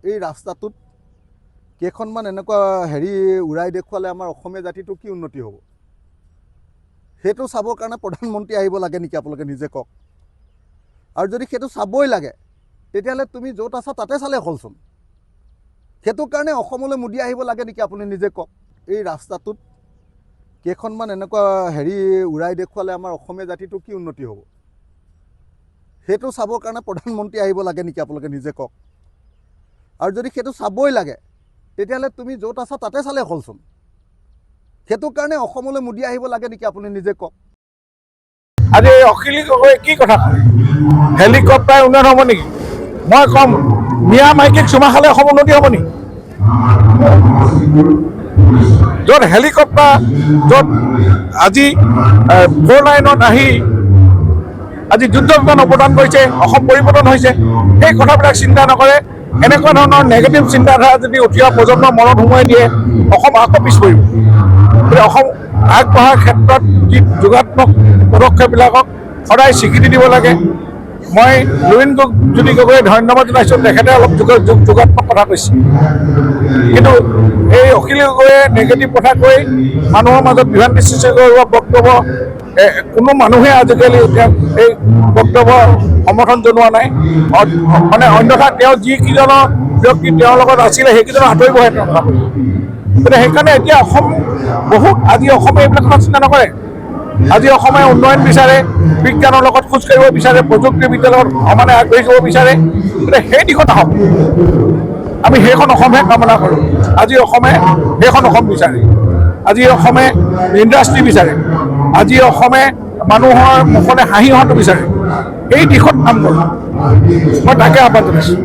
এই ৰাস্তাটোত কেইখনমান এনেকুৱা হেৰি উৰাই দেখুৱালে আমাৰ অসমীয়া জাতিটো কি উন্নতি হ'ব সেইটো চাবৰ কাৰণে প্ৰধানমন্ত্ৰী আহিব লাগে নেকি আপোনালোকে নিজে কওক। আৰু যদি সেইটো চাবই লাগে তেতিয়াহ'লে তুমি য'ত আছা তাতে চালে হ'লচোন। সেইটো কাৰণে অসমলৈ মোদী আহিব লাগে নেকি আপুনি নিজে কওক। এই ৰাস্তাটোত কেইখনমান এনেকুৱা হেৰি উৰাই দেখুৱালে আমাৰ অসমীয়া জাতিটো কি উন্নতি হ'ব সেইটো চাবৰ কাৰণে প্ৰধানমন্ত্ৰী আহিব লাগে নেকি আপোনালোকে নিজে কওক। আৰু যদি সেইটো চাবই লাগে তেতিয়াহ'লে তুমি য'ত আছা তাতে চালে হ'লচোন। সেইটো কাৰণে অসমলৈ মোদী আহিব লাগে নেকি আপুনি নিজে কওক। আজি অখিল গগৈয়ে কি কথা কয়, হেলিকপ্টাৰ উন্নয়ন হ'ব নেকি? মই ক'ম মিয়া মাইকীক চুমা খালে অসম উন্নতি হ'ব নেকি? য'ত হেলিকপ্টাৰ, য'ত আজি 4 লাইনত আহি আজি যুদ্ধ বিমান অৱদান কৰিছে, অসম পৰিৱৰ্তন হৈছে, সেই কথাবিলাক চিন্তা নকৰে। এনেকুৱা ধৰণৰ নেগেটিভ চিন্তাধাৰা যদি উঠি অহা প্ৰজন্মৰ মনত সোমোৱাই দিয়ে, অসম আকৌ পিছ পৰিব। গতিকে অসম আগবঢ়াৰ ক্ষেত্ৰত যি যোগাত্মক পদক্ষেপবিলাকক সদায় স্বীকৃতি দিব লাগে। মই লুৰিণজ্যোতি গগৈয়ে ধন্যবাদ জনাইছোঁ, তেখেতে অলপ যোগাত্মক কথা কৈছে। কিন্তু এই অখিল গগৈয়ে নেগেটিভ কথা কৈ মানুহৰ মাজত বিভ্ৰান্তি সৃষ্টি কৰিব বক্তব্য কোনো মানুহে আজিকালি এতিয়া এই বক্তব্য সমৰ্থন জনোৱা নাই। মানে অন্যথা তেওঁ যিকেইজনৰ ব্যক্তি তেওঁৰ লগত আছিলে সেইকেইজনৰ আঁতৰিবহে তেওঁ কথা কৈছে। গতিকে সেইকাৰণে এতিয়া অসম বহুত আজি অসমে এইবিলাক কথা চিন্তা নকৰে। আজি অসমে উন্নয়ন বিচাৰে, বিজ্ঞানৰ লগত খোজ কাঢ়িব বিচাৰে, প্ৰযুক্তিবিদ্যাৰ লগত সমানে আগবাঢ়ি যাব বিচাৰে। গতিকে সেই দিশত আহক, আমি সেইখন অসমহে কামনা কৰোঁ। আজি অসমে সেইখন অসম বিচাৰে, আজি অসমে ইণ্ডাষ্ট্ৰী বিচাৰে, আজি অসমে মানুহৰ মুখলৈ হাঁহি অহাটো বিচাৰে। এই দিশত কাম কৰোঁ, মই তাকে আহ্বান জনাইছোঁ।